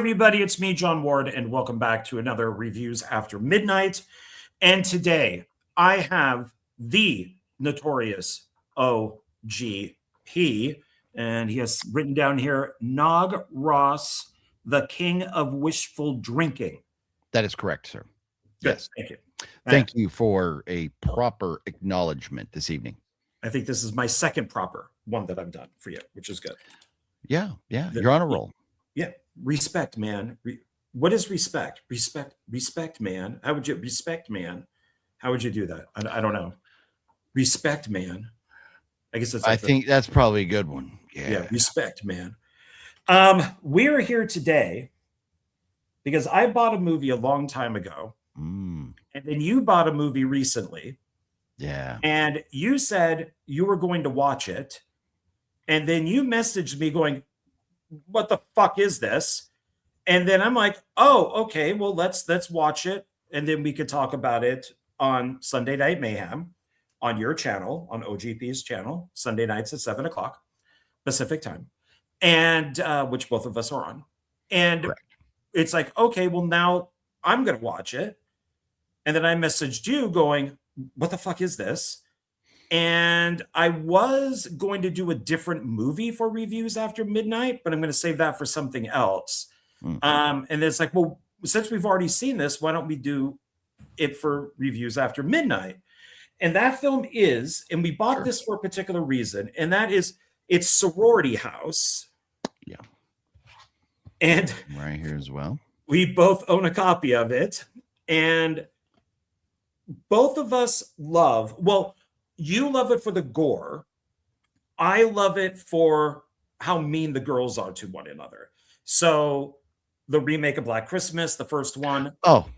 everybody. It's me, John Ward, and welcome back to another Reviews After Midnight. And today I have the notorious OGP, and he has written down here Nog Ross, the king of wishful drinking. That is correct, sir. Good. Yes. Thank you. Thank you for a proper acknowledgement this evening. I think this is my second proper one that I've done for you, which is good. Yeah. You're on a roll. Yeah. Respect, man. What is respect? Respect, man. How would you respect, man? How would you do that? I don't know. Respect, man. I guess that's. I think that's probably a good one. Yeah. Respect, man. We're here today because I bought a movie a long time ago, and then you bought a movie recently. Yeah. And you said you were going to watch it, and then you messaged me going, "What the fuck is this?" And then I'm like, "Oh, okay. Well, let's watch it, and then we could talk about it on Sunday Night Mayhem on your channel, on OGP's channel, Sunday nights at 7:00 Pacific time, and which both of us are on." And Correct. It's like, okay, well, now I'm gonna watch it, and then I messaged you going, "What the fuck is this?" And I was going to do a different movie for Reviews After Midnight, but I'm going to save that for something else. And it's like, well, since we've already seen this, why don't we do it for Reviews After Midnight? And that film is, and we bought this for a particular reason, and that is, it's Sorority House. Yeah. And right here as well. We both own a copy of it, and both of us love, well, you love it for the gore. I love it for how mean the girls are to one another. So the remake of Black Christmas, the first one. Oh.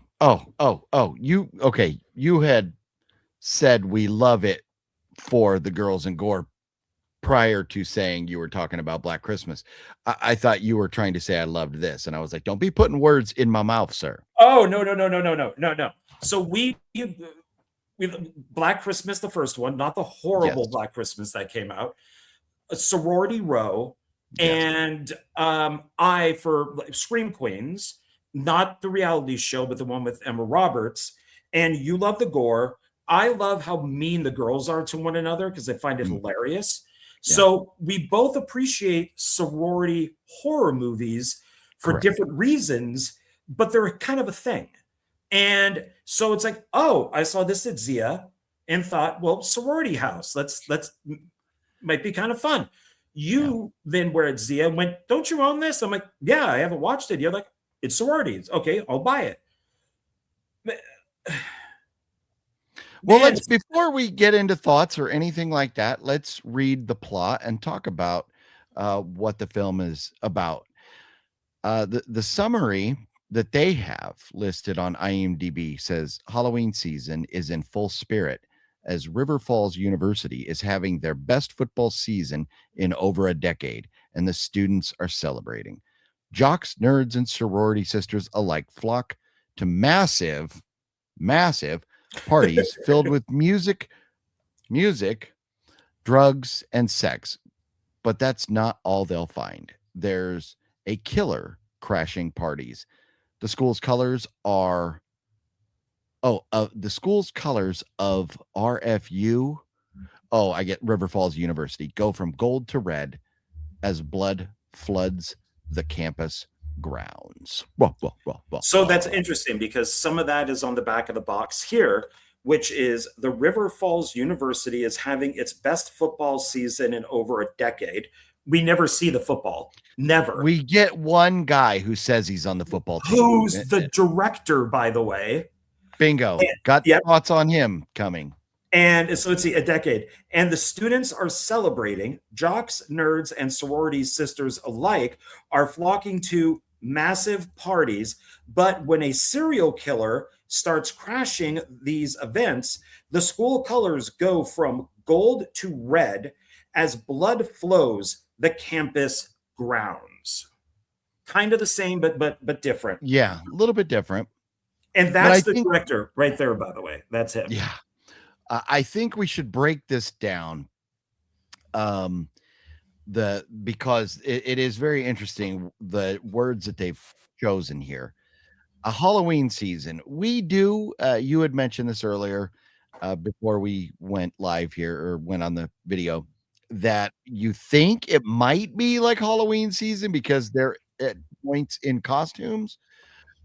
You had said we love it for the girls and gore prior to saying you were talking about Black Christmas. I thought you were trying to say I loved this, and I was like, don't be putting words in my mouth, sir. Oh, no. So we Black Christmas, the first one, not the horrible Black Christmas that came out, a Sorority Row, and I for Scream Queens, not the reality show, but the one with Emma Roberts. And you love the gore. I love how mean the girls are to one another because I find it hilarious. So we both appreciate sorority horror movies for different reasons, but they're kind of a thing. And so it's like, oh, I saw this at Zia and thought, well, Sorority House, let's might be kind of fun. You then were at Zia and went, don't you own this? I'm like, yeah, I haven't watched it. You're like, it's sororities. Okay, I'll buy it. Well, before we get into thoughts or anything like that, let's read the plot and talk about what the film is about. The summary that they have listed on IMDb says Halloween season is in full spirit as River Falls University is having their best football season in over a decade, and the students are celebrating. Jocks, nerds, and sorority sisters alike flock to massive parties filled with music, drugs, and sex. But that's not all they'll find. There's a killer crashing parties. The school's colors are the school's colors of RFU. Oh, I get River Falls University go from gold to red as blood floods the campus grounds. So that's interesting because some of that is on the back of the box here, which is the River Falls University is having its best football season in over a decade. We never see the football. Never. We get one guy who says he's on the football team. Who's the director, by the way. Bingo. Got thoughts on him coming. And so let's see, a decade. And the students are celebrating. Jocks, nerds, and sorority sisters alike are flocking to massive parties. But when a serial killer starts crashing these events, the school colors go from gold to red as blood flows the campus grounds. Kind of the same, but different. Yeah, a little bit different. And that's the director right there, by the way. That's him. Yeah. I think we should break this down. Because it is very interesting, the words that they've chosen here. A Halloween season. We do, you had mentioned this earlier, before we went live here or went on the video, that you think it might be like Halloween season because they're at points in costumes,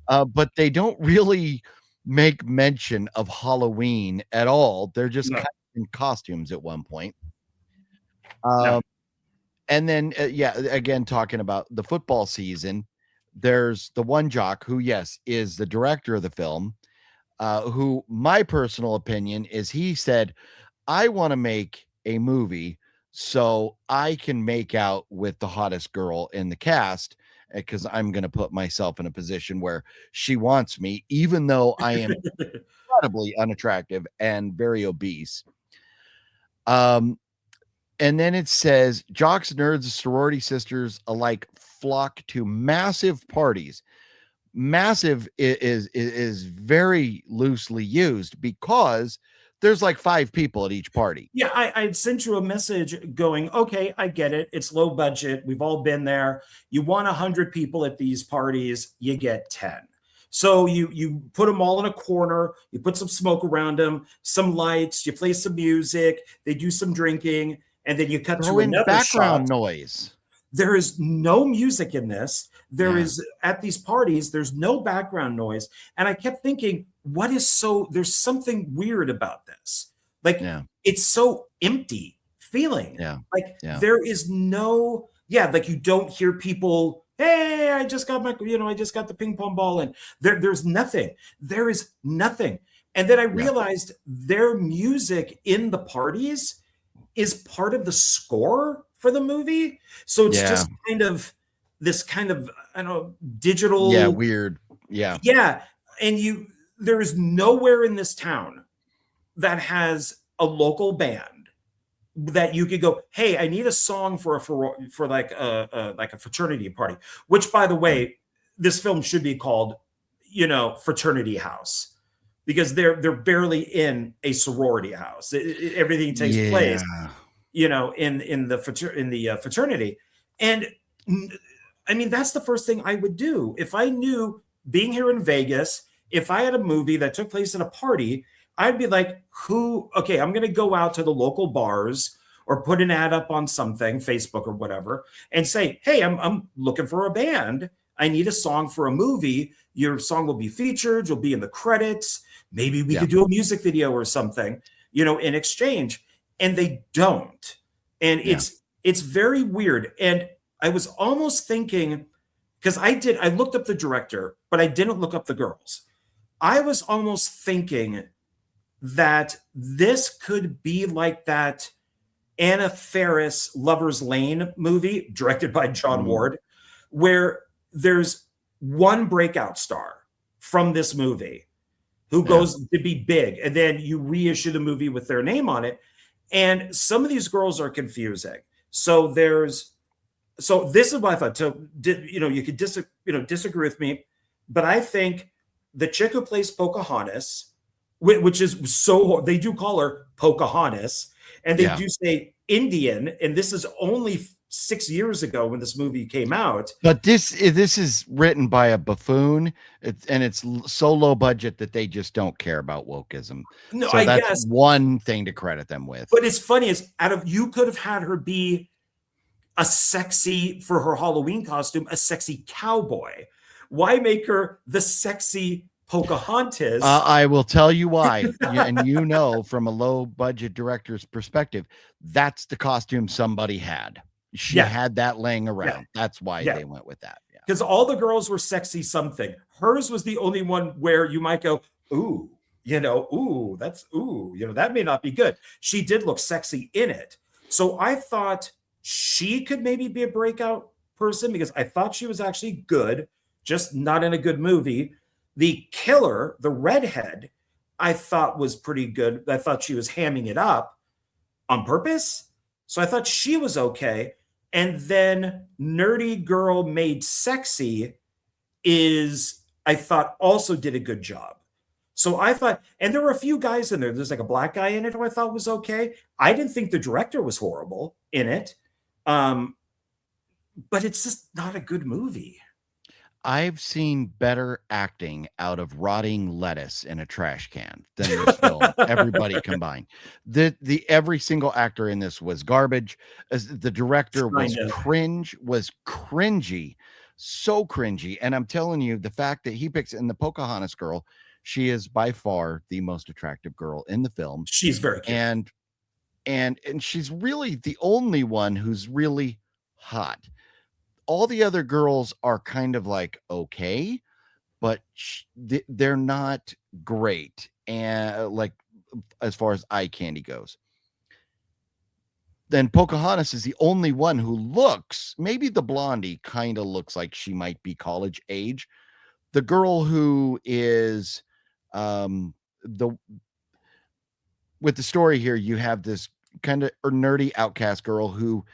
but they don't really make mention of Halloween at all. They're just No, kind of in costumes at one point. no. Um, and then, yeah, again, talking about the football season, there's the one jock who, yes, is the director of the film, who my personal opinion is he said, I want to make a movie so I can make out with the hottest girl in the cast because I'm going to put myself in a position where she wants me, even though I am incredibly unattractive and very obese. Um, and then it says jocks, nerds, sorority sisters alike flock to massive parties. Massive is very loosely used because there's like 5 people at each party. Yeah, I'd sent you a message going, okay, I get it. It's low budget. We've all been there. You want 100 people at these parties, you get 10. So you put them all in a corner, you put some smoke around them, some lights, you play some music, they do some drinking, and then you cut Throw to in another shot. background noise. There is no music in this. There Yeah. is at these parties, there's no background noise. And I kept thinking, there's something weird about this. Like Yeah. it's so empty feeling. Yeah. Like Yeah. there is no, yeah, like you don't hear people, hey, I just got I just got the ping pong ball. And there's nothing. There is nothing. And then I Yeah. realized their music in the parties is part of the score for the movie. So it's just kind of this kind of, I don't know, digital. Yeah, weird. Yeah. Yeah. And there is nowhere in this town that has a local band that you could go, hey, I need a song for like a fraternity party, which by the way, this film should be called, Fraternity House, because they're barely in a sorority house. Everything takes place, in the fraternity. And I mean, that's the first thing I would do if I knew, being here in Vegas, if I had a movie that took place at a party, I'd be like, okay, I'm going to go out to the local bars or put an ad up on something, Facebook or whatever, and say, hey, I'm looking for a band. I need a song for a movie. Your song will be featured. You'll be in the credits. Maybe we could do a music video or something, in exchange. And they don't. And it's very weird. And I was almost thinking, because I looked up the director, but I didn't look up the girls. I was almost thinking that this could be like that Anna Faris Lover's Lane movie directed by John Ward, where there's one breakout star from this movie who goes to be big, and then you reissue the movie with their name on it. And some of these girls are confusing. So this is what I thought. So, you could disagree with me, but I think the chick who plays Pocahontas, which is they do call her Pocahontas, and they do say Indian, and this is only 6 years ago when this movie came out. But this is written by a buffoon, it's so low budget that they just don't care about wokeism. No, so I that's guess one thing to credit them with. But it's funny is you could have had her be a sexy, for her Halloween costume, a sexy cowboy. Why make her the sexy Pocahontas? I will tell you why. And from a low budget director's perspective, that's the costume somebody had. She had that laying around. That's why they went with that. Because all the girls were sexy something. Hers was the only one where you might go, ooh, that may not be good. She did look sexy in it. So I thought she could maybe be a breakout person because I thought she was actually good, just not in a good movie. The killer, the redhead, I thought was pretty good. I thought she was hamming it up on purpose. So I thought she was okay. And then nerdy girl made sexy I thought also did a good job. So I thought, and there were a few guys in there. There's like a black guy in it who I thought was okay. I didn't think the director was horrible in it. But it's just not a good movie. I've seen better acting out of rotting lettuce in a trash can than this film, everybody combined. Every single actor in this was garbage. As the director was Kind of. cringy, so cringy. And I'm telling you, the fact that he picks in the Pocahontas girl, she is by far the most attractive girl in the film. She's very cute. And she's really the only one who's really hot. All the other girls are kind of like okay, but they're not great, and like as far as eye candy goes. Then Pocahontas is the only one who looks, maybe the blondie kind of looks like she might be college age. The girl who is the with the story here, you have this kind of nerdy outcast girl who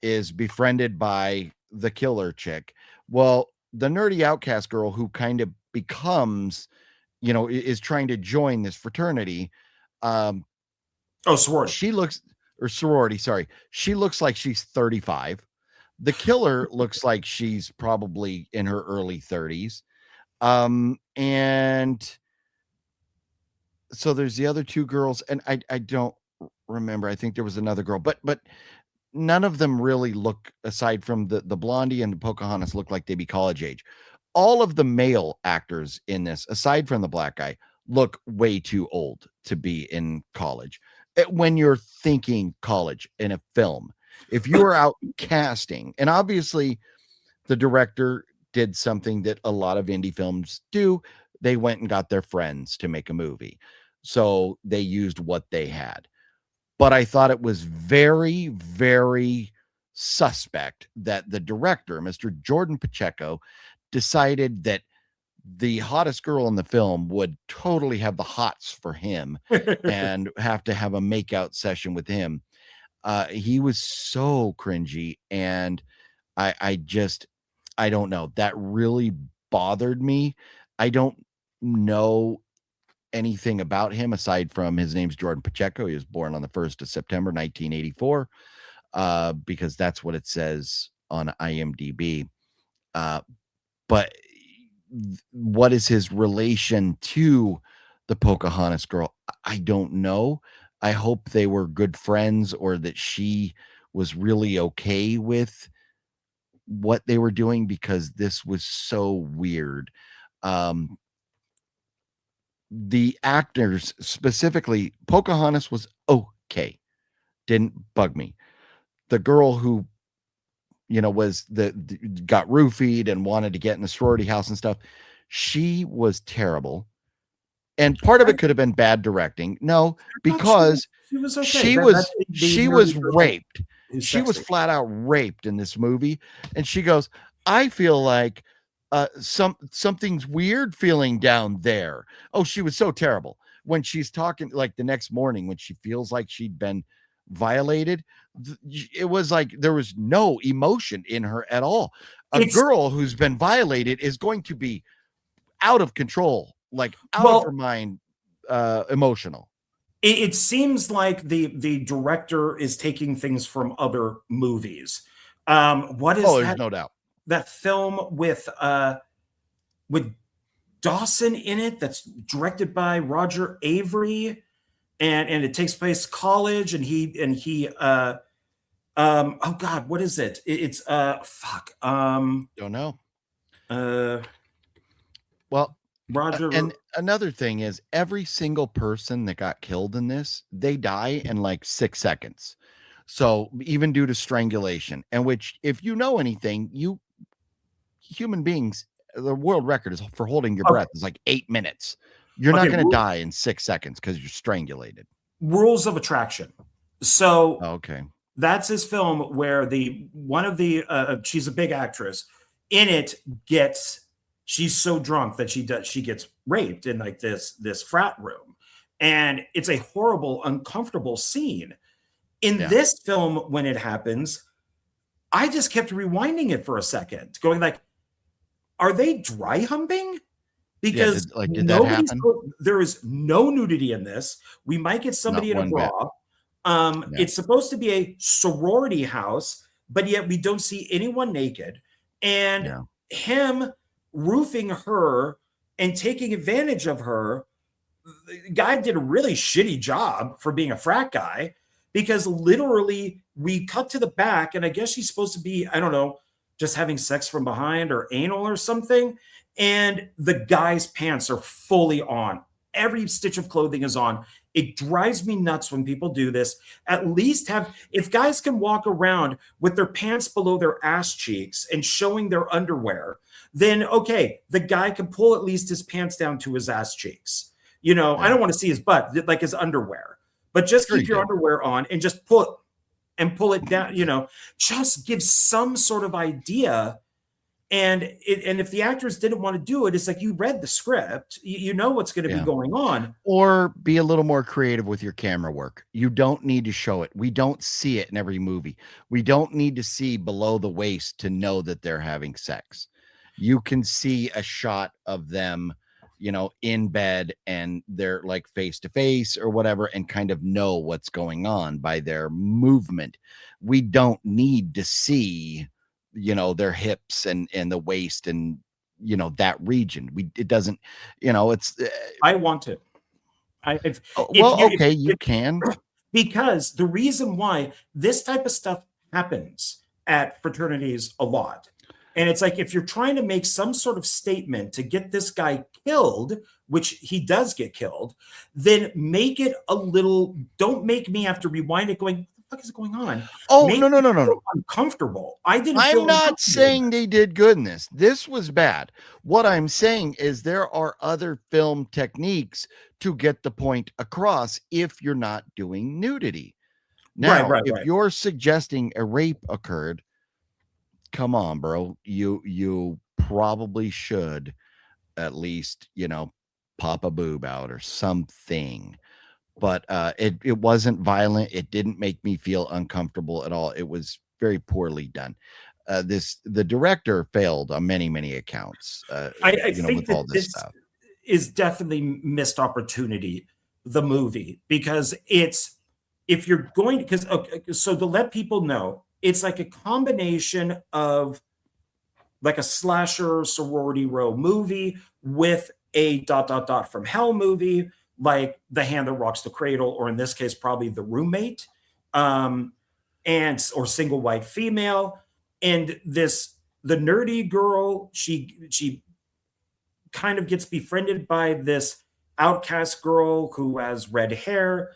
is befriended by the killer chick. Well, the nerdy outcast girl who kind of becomes, is trying to join this fraternity. Sorority. She looks, or sorority, sorry. She looks like she's 35. The killer looks like she's probably in her early 30s. And so there's the other two girls, and I don't remember. I think there was another girl, but none of them really look, aside from the blondie and the Pocahontas, look like they'd be college age. All of the male actors in this, aside from the black guy, look way too old to be in college. When you're thinking college in a film, if you are out casting, and obviously the director did something that a lot of indie films do, they went and got their friends to make a movie. So they used what they had. But I thought it was very, very suspect that the director, Mr. Jordan Pacheco, decided that the hottest girl in the film would totally have the hots for him and have to have a makeout session with him. He was so cringy, and I don't know. That really bothered me. I don't know anything about him aside from his name's Jordan Pacheco. He was born on the 1st of September, 1984, because that's what it says on IMDb. But what is his relation to the Pocahontas girl? I don't know. I hope they were good friends, or that she was really okay with what they were doing, because this was so weird. The actors, specifically Pocahontas, was okay, didn't bug me. The girl who was got roofied and wanted to get in the sorority house and stuff, she was terrible. And part of it could have been bad directing. No, because she was okay. she was raped. She was flat out raped in this movie. And she goes, I feel like something's weird feeling down there. Oh, she was so terrible. When she's talking, like the next morning, when she feels like she'd been violated, it was like there was no emotion in her at all. A girl who's been violated is going to be out of control, like out of her mind, emotional. It seems like the director is taking things from other movies. What is there's no doubt. That film with Dawson in it, that's directed by Roger Avery, and it takes place college, and he oh God, what is it? It's don't know. Well, Roger. And another thing is, every single person that got killed in this, they die in like 6 seconds. So even due to strangulation, and which, if you know anything, human beings, the world record is for holding your breath is like 8 minutes. You're not going to die in 6 seconds because you're strangulated. Rules of attraction. So okay, that's his film where she's a big actress in it, she's so drunk that she gets raped in like this frat room, and it's a horrible, uncomfortable scene. In this film, when it happens, I just kept rewinding it for a second, going like, are they dry humping? Because did that happen? There is no nudity in this. We might get somebody in a bra. It's supposed to be a sorority house, but yet we don't see anyone naked. And him roofing her and taking advantage of her. The guy did a really shitty job for being a frat guy, because literally we cut to the back, and I guess she's supposed to be, I don't know, just having sex from behind or anal or something. And the guy's pants are fully on. Every stitch of clothing is on. It drives me nuts when people do this. At least have, if guys can walk around with their pants below their ass cheeks and showing their underwear, then okay, the guy can pull at least his pants down to his ass cheeks. You know, I don't want to see his butt, like his underwear, but just keep your underwear on and just pull it down, you know, just give some sort of idea. And if the actors didn't want to do it, it's like, you read the script, you know what's going to be going on. Or be a little more creative with your camera work. You don't need to show it. We don't see it in every movie. We don't need to see below the waist to know that they're having sex. You can see a shot of them, you know, in bed, and they're like face to face or whatever, and kind of know what's going on by their movement. We don't need to see, you know, their hips and the waist and, you know, that region. It doesn't, you know, it's I want to. Okay, you can. Because the reason why this type of stuff happens at fraternities a lot, and it's like, if you're trying to make some sort of statement to get this guy killed, which he does get killed, then make it a little, don't make me have to rewind it going, what the fuck is going on? Oh, make no. Uncomfortable. I'm not saying they did good in this. This was bad. What I'm saying is there are other film techniques to get the point across if you're not doing nudity. Now, if you're suggesting a rape occurred, come on, bro. You probably should at least, you know, pop a boob out or something. But it wasn't violent. It didn't make me feel uncomfortable at all. It was very poorly done. The director failed on many accounts. I think that this stuff is definitely missed opportunity, the movie, because it's, if you're going, because okay, so to let people know, it's like a combination of like a slasher sorority row movie with a ... from hell movie, like The Hand That Rocks the Cradle, or in this case, probably The Roommate, and or Single White Female. And the nerdy girl, she kind of gets befriended by this outcast girl who has red hair.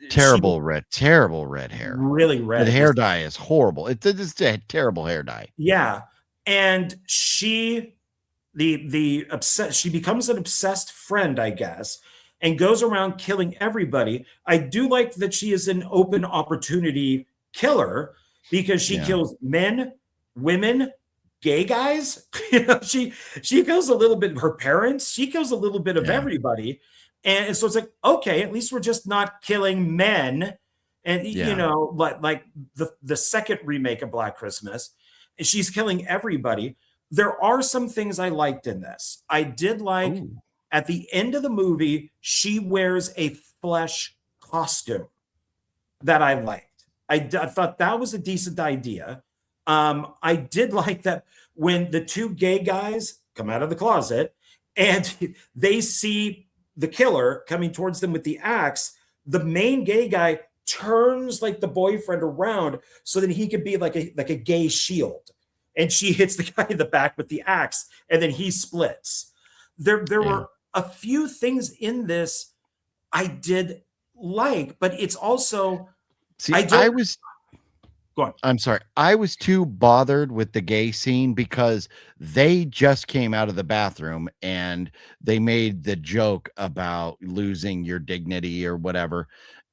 Terrible red hair. Really red. The hair dye is horrible. It's a terrible hair dye. Yeah. And she becomes an obsessed friend, I guess, and goes around killing everybody. I do like that she is an open opportunity killer, because she kills men, women, gay guys. You know, she kills a little bit, her parents, she kills a little bit of everybody. And so it's like, okay, at least we're just not killing men. And you know, like the second remake of Black Christmas, she's killing everybody. There are some things I liked in this. I did like at the end of the movie, she wears a flesh costume that I liked. I thought that was a decent idea. I did like that when the two gay guys come out of the closet and they see the killer coming towards them with the axe, the main gay guy turns like the boyfriend around so that he could be like a gay shield. And she hits the guy in the back with the axe, and then he splits. There were a few things in this I did like, but it's also... I'm sorry. I was too bothered with the gay scene because they just came out of the bathroom and they made the joke about losing your dignity or whatever.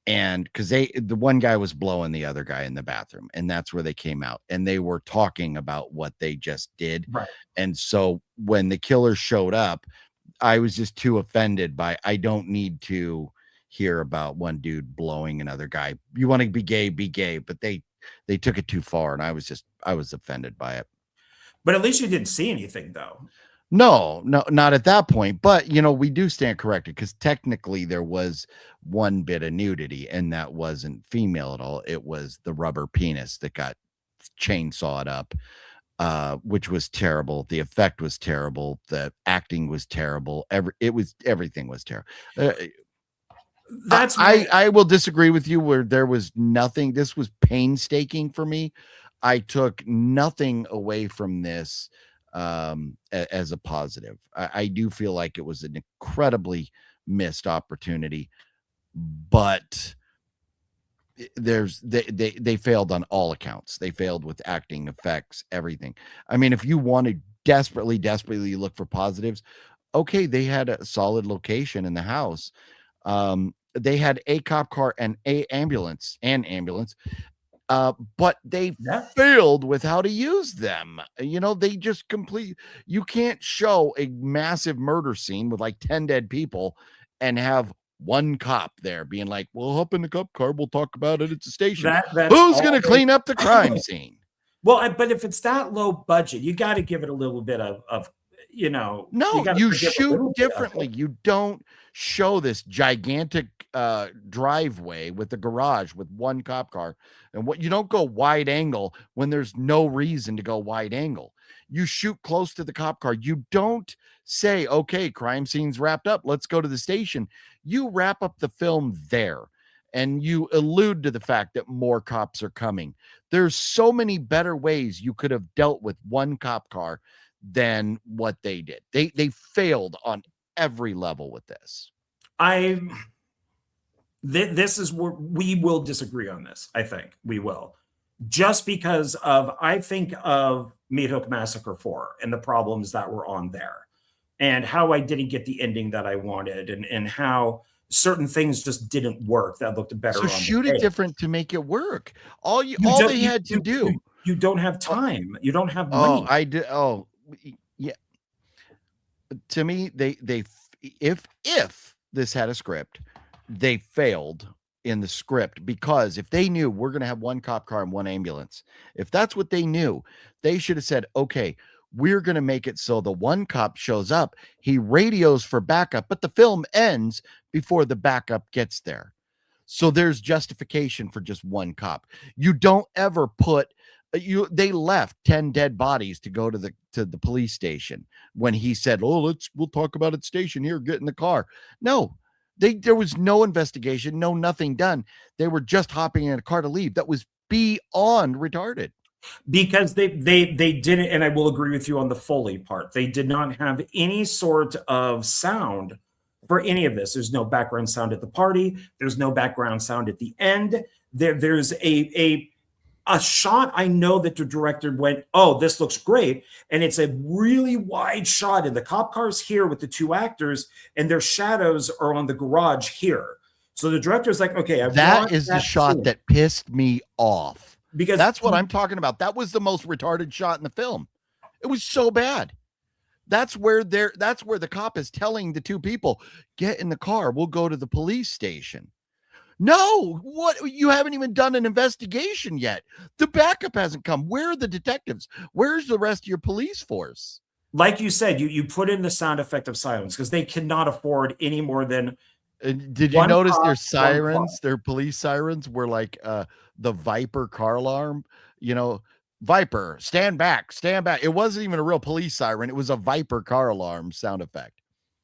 And because the one guy was blowing the other guy in the bathroom, and that's where they came out, and they were talking about what they just did. Right. And so when the killer showed up, I was just too offended by, I don't need to hear about one dude blowing another guy. You want to be gay, but they took it too far, and I was offended by it. But at least you didn't see anything, though. No, not at that point. But, you know, we do stand corrected, because technically there was one bit of nudity, and that wasn't female at all. It was the rubber penis that got chainsawed up. which was terrible. The effect was terrible. The acting was terrible. Everything was terrible. That's why I will disagree with you where there was nothing. This was painstaking for me. I took nothing away from this as a positive. I do feel like it was an incredibly missed opportunity, but they failed on all accounts. They failed with acting, effects, everything. I mean, if you want to desperately look for positives, okay, they had a solid location in the house. They had a cop car and a ambulance, but they yeah. failed with how to use them. They just you can't show a massive murder scene with like 10 dead people and have one cop there being like, "Well, hop in the cop car, we'll talk about it at the station." That's Who's going to clean up the crime scene? Well, but if it's that low budget, you got to give it a little bit of No, gotta you forgive a shoot little bit of differently. it. You don't show this gigantic driveway with the garage with one cop car, and what you don't go wide angle when there's no reason to go wide angle. You shoot close to the cop car. You don't say, "Okay, crime scene's wrapped up. Let's go to the station." You wrap up the film there, and you allude to the fact that more cops are coming. There's so many better ways you could have dealt with one cop car than what they did. They failed on every level with this. This is where we will disagree on this. I think we will, just because of I think of Meat Hook Massacre 4 and the problems that were on there, and how I didn't get the ending that I wanted, and how certain things just didn't work that looked better. So on shoot it different to make it work. All they had to do. You don't have time. You don't have Oh, money. I did. Oh, yeah. To me, if this had a script, they failed in the script, because if they knew we're going to have one cop car and one ambulance, if that's what they knew, they should have said, "Okay, we're going to make it so the one cop shows up, he radios for backup, but the film ends before the backup gets there." So there's justification for just one cop. You don't ever put they left 10 dead bodies to go to the police station when he said, "Oh, we'll talk about it station here, get in the car." No. There was no investigation, no nothing done. They were just hopping in a car to leave. That was beyond retarded. Because they didn't, and I will agree with you on the Foley part. They did not have any sort of sound for any of this. There's no background sound at the party. There's no background sound at the end. There's a shot. I know that the director went, "Oh, this looks great," and it's a really wide shot, and the cop car's here with the two actors, and their shadows are on the garage here. So the director's like, "Okay, that is the shot scene. that pissed me off." Because that's what I'm talking about. That was the most retarded shot in the film. It was so bad. That's where the cop is telling the two people, "Get in the car. We'll go to the police station." No, what? You haven't even done an investigation yet. The backup hasn't come. Where are the detectives? Where's the rest of your police force? Like you said, you put in the sound effect of silence because they cannot afford any more than. Did you notice their sirens, their police sirens were like the Viper car alarm? Viper, stand back, stand back. It wasn't even a real police siren. It was a Viper car alarm sound effect.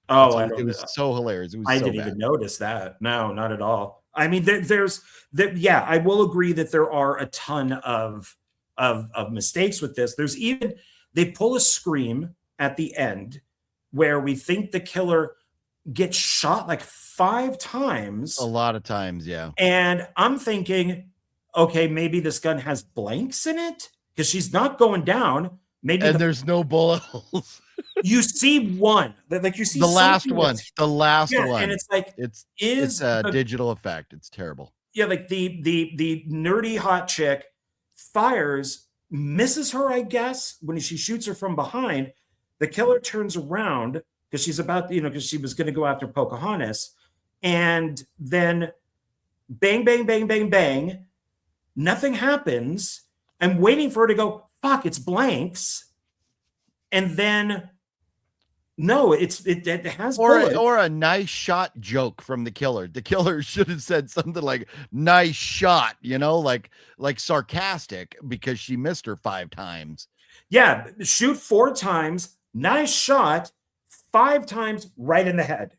Oh, it was so hilarious. It was I so didn't bad. even notice that. No, not at all. I mean, yeah, I will agree that there are a ton of mistakes with this. There's even, they pull a scream at the end where we think the killer gets shot like 5 times. A lot of times, yeah. And I'm thinking, okay, maybe this gun has blanks in it because she's not going down. Maybe there's no bullet holes. You see one, like you see the last one, and it's like it's a digital effect. It's terrible. Yeah, like the nerdy hot chick fires, misses her, I guess, when she shoots her from behind. The killer turns around because she's about, because she was going to go after Pocahontas, and then bang, bang, bang, bang, bang. Nothing happens. I'm waiting for her to go, fuck, it's blanks. And then, no, it has bullets. Or a nice shot joke from the killer. The killer should have said something like "nice shot," like sarcastic, because she missed her 5 times. Yeah, shoot 4 times, nice shot, 5 times right in the head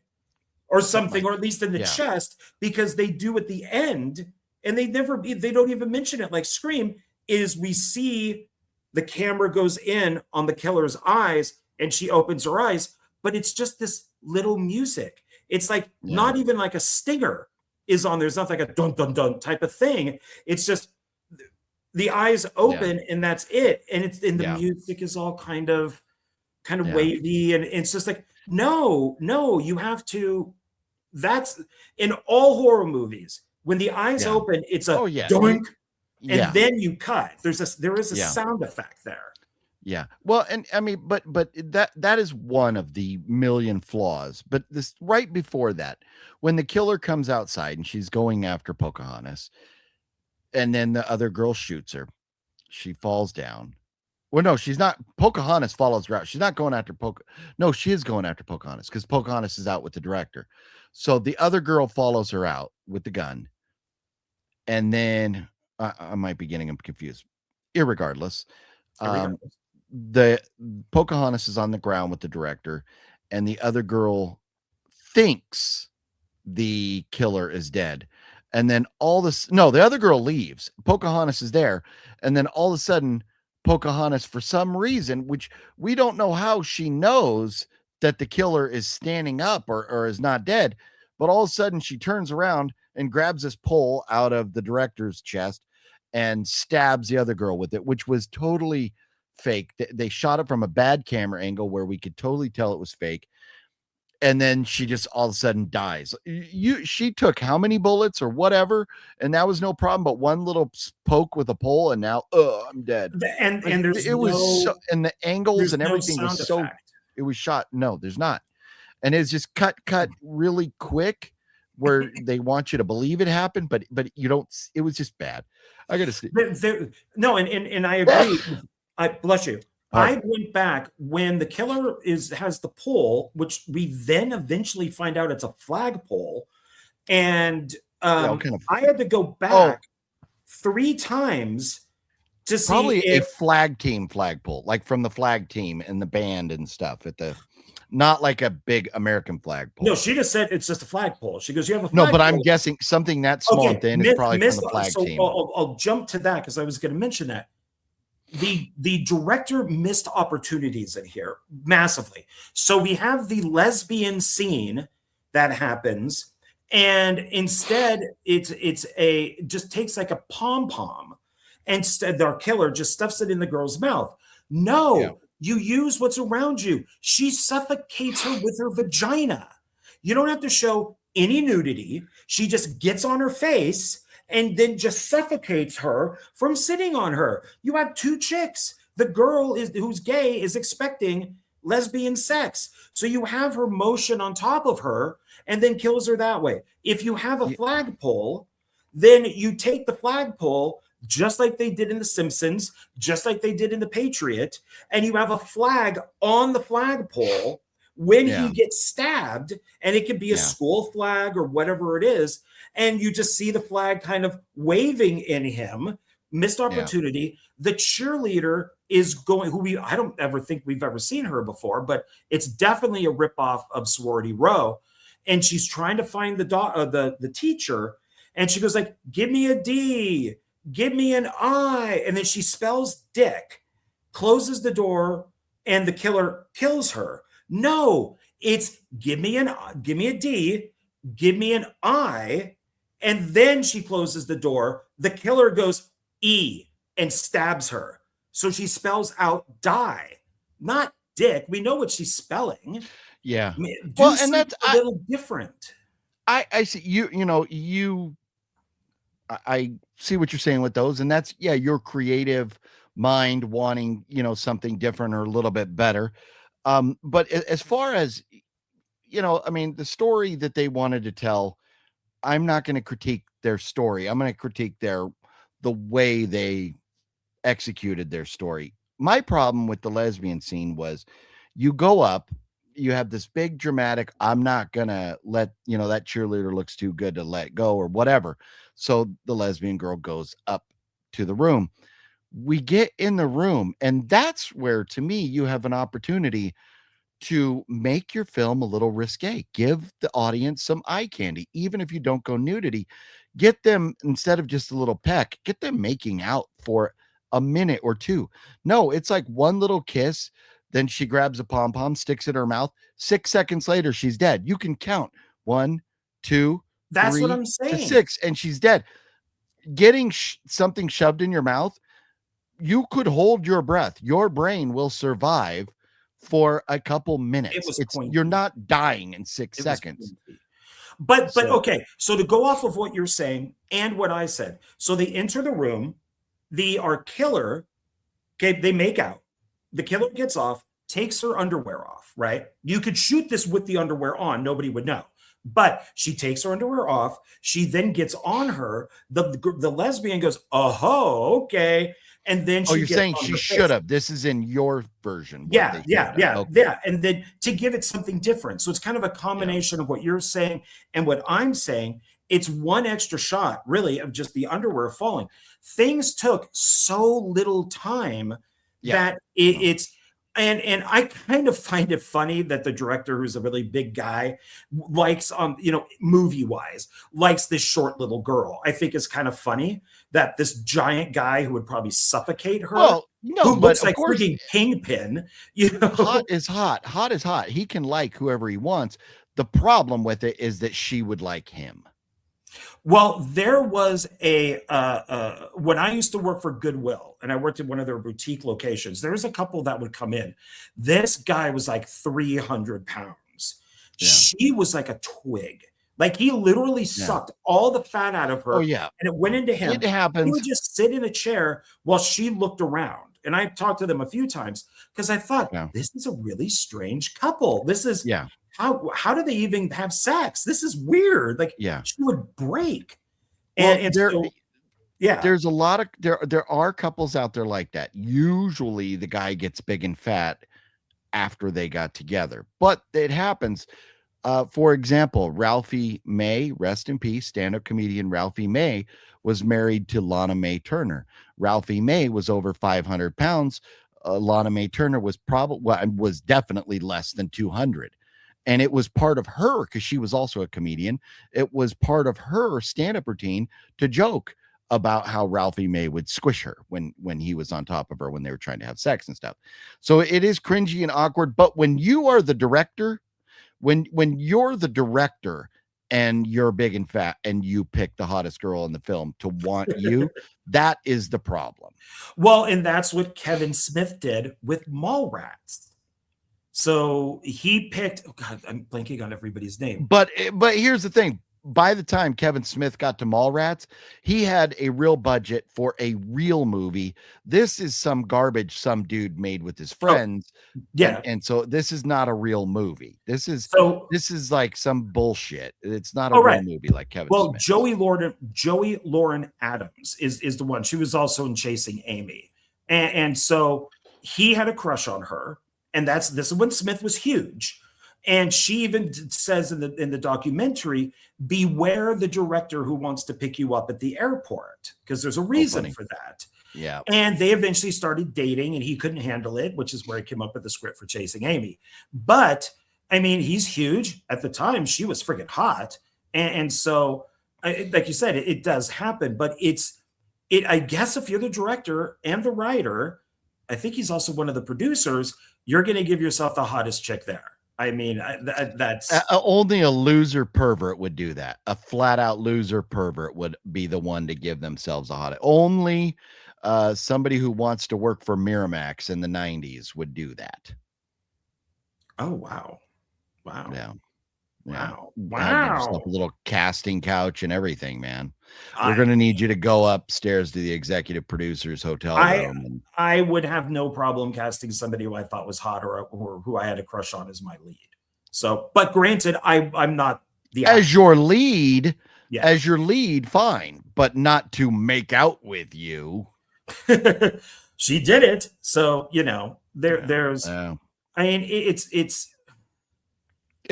or something, or at least in the chest, because they do at the end, and they don't even mention it like Scream, is we see the camera goes in on the killer's eyes and she opens her eyes, but it's just this little music. It's like not even like a stinger is on there. It's not like a dun dun dun type of thing. It's just the eyes open and that's it. And it's the music is all kind of wavy, and it's just like, no, you have to. That's in all horror movies. When the eyes open, it's a doink, and then you cut. There is a sound effect there. Yeah. Well, and I mean, but that is one of the million flaws. But this right before that, when the killer comes outside and she's going after Pocahontas, and then the other girl shoots her, she falls down. Well, no, she's not. Pocahontas follows her out. She's not going after No, she is going after Pocahontas because Pocahontas is out with the director. So the other girl follows her out with the gun. And then I might be getting them confused. Irregardless, the Pocahontas is on the ground with the director, and the other girl thinks the killer is dead. And then the other girl leaves. Pocahontas is there. And then all of a sudden, Pocahontas, for some reason, which we don't know how she knows that the killer is standing up or is not dead, but all of a sudden she turns around and grabs this pole out of the director's chest and stabs the other girl with it, which was totally fake. They shot it from a bad camera angle where we could totally tell it was fake. And then she just all of a sudden dies. She took how many bullets or whatever, and that was no problem. But one little poke with a pole, and now, I'm dead. And there's and the angles and everything was so. It was shot. No, there's not, and it's just cut really quick, where they want you to believe it happened, but you don't. It was just bad. I gotta see. No, and I agree. I bless you. I went back when the killer has the pole, which we then eventually find out it's a flagpole, and I had to go back 3 times to see probably a flagpole, like from the flag team and the band and stuff not like a big American flagpole. No, she just said it's just a flagpole. She goes, "You have a flagpole." No, but I'm guessing something that small and thin is probably from the flag team. I'll jump to that because I was going to mention that. The director missed opportunities in here massively. So we have the lesbian scene that happens, and instead it's just takes like a pom-pom, and our killer just stuffs it in the girl's mouth. No, you use what's around you. She suffocates her with her vagina. You don't have to show any nudity. She just gets on her face and then just suffocates her from sitting on her. You have 2 chicks. The girl who's gay is expecting lesbian sex. So you have her motion on top of her and then kills her that way. If you have a flagpole, then you take the flagpole, just like they did in The Simpsons, just like they did in The Patriot, and you have a flag on the flagpole when he gets stabbed, and it could be a school flag or whatever it is, and you just see the flag kind of waving in him. Missed opportunity. The cheerleader is going, I don't ever think we've ever seen her before, but it's definitely a ripoff of Sorority Row. And she's trying to find the teacher, and she goes like, "Give me a D, give me an I," and then she spells dick, closes the door, and the killer kills her. No, it's give me a D, give me an I, and then she closes the door. The killer goes E and stabs her. So she spells out die, not dick. We know what she's spelling. Yeah. Well, and that's a little different. I see I see what you're saying with those, and that's your creative mind wanting, something different or a little bit better. But as far as, I mean, the story that they wanted to tell, I'm not going to critique their story. I'm going to critique the way they executed their story. My problem with the lesbian scene was you go up, you have this big dramatic, I'm not going to let, that cheerleader looks too good to let go or whatever. So the lesbian girl goes up to the room. We get in the room, and that's where, to me, you have an opportunity to make your film a little risque. Give the audience some eye candy, even if you don't go nudity. Get them, instead of just a little peck, get them making out for a minute or two. No, it's like one little kiss, then she grabs a pom pom, sticks it in her mouth. 6 seconds later, she's dead. You can count 1, 2, That's what 3 I'm to saying. 6, and she's dead. Getting something shoved in your mouth, you could hold your breath. Your brain will survive for a couple minutes. It was You're pointy. not dying in 6 It was seconds. pointy. But So okay, so to go off of what you're saying and what I said, so they enter the room, our killer, okay, they make out. The killer gets off, takes her underwear off, right? You could shoot this with the underwear on, nobody would know. But she takes her underwear off. She then gets on her. The lesbian goes, "Oh, okay," and then oh, she you're gets saying on she her should face. have. This is in your version. What Yeah, they should yeah, have done. yeah, Okay. yeah. And then to give it something different. So it's kind of a Yeah. combination of what you're saying and what I'm saying. It's one extra shot, really, of just the underwear falling. Things took so little time Yeah. that it's and I kind of find it funny that the director, who's a really big guy, likes movie wise, likes this short little girl. I think it's kind of funny that this giant guy who would probably suffocate her, Well, no, who but looks of like course, freaking Kingpin, hot is hot. Hot is hot. He can like whoever he wants. The problem with it is that she would like him. Well, there was when I used to work for Goodwill and I worked in one of their boutique locations, there was a couple that would come in. This guy was like 300 pounds. Yeah. She was like a twig. Like he literally sucked all the fat out of her. Oh, yeah. And it went into him. It happens. He would just sit in a chair while she looked around. And I talked to them a few times because I thought, this is a really strange couple. This is how do they even have sex? This is weird. Like she would break. Well, And so, yeah. There's a lot of there are couples out there like that. Usually the guy gets big and fat after they got together, but it happens. For example, Ralphie May, rest in peace, stand-up comedian Ralphie May was married to Lana Mae Turner. Ralphie May was over 500 pounds. Lana Mae Turner was was definitely less than 200. And it was part of her, because she was also a comedian. It was part of her stand-up routine to joke about how Ralphie May would squish her when he was on top of her when they were trying to have sex and stuff. So it is cringy and awkward. But when you are the director, when you're the director and you're big and fat and you pick the hottest girl in the film to want you, that is the problem. Well, and that's what Kevin Smith did with Mallrats. So he picked, oh God, I'm blanking on everybody's name. But here's the thing. By the time Kevin Smith got to Mallrats, he had a real budget for a real movie. This is some garbage some dude made with his friends. And so this is not a real movie. This is like some bullshit. It's not a real movie like Kevin Smith. Joey Lauren Adams is the one. She was also in Chasing Amy. And so he had a crush on her. And this is when Smith was huge. And she even says in the documentary, beware the director who wants to pick you up at the airport, because there's a reason for that. Yeah. And they eventually started dating and he couldn't handle it, which is where he came up with the script for Chasing Amy. But I mean, he's huge. At the time, she was friggin' hot. And so, like you said, it does happen. But I guess if you're the director and the writer, I think he's also one of the producers, you're going to give yourself the hottest chick there. I mean, that's only a loser pervert would do that. A flat out loser pervert would be the one to give themselves a hot. Only somebody who wants to work for Miramax in the 90s would do that. Oh, wow. Wow. Yeah. Wow. A little casting couch and everything, man. We're going to need you to go upstairs to the executive producer's hotel room. I would have no problem casting somebody who I thought was hot or who I had a crush on as my lead. So, but granted, I'm not the actor. As your lead, fine, but not to make out with you. She did it. So, there's, I mean, it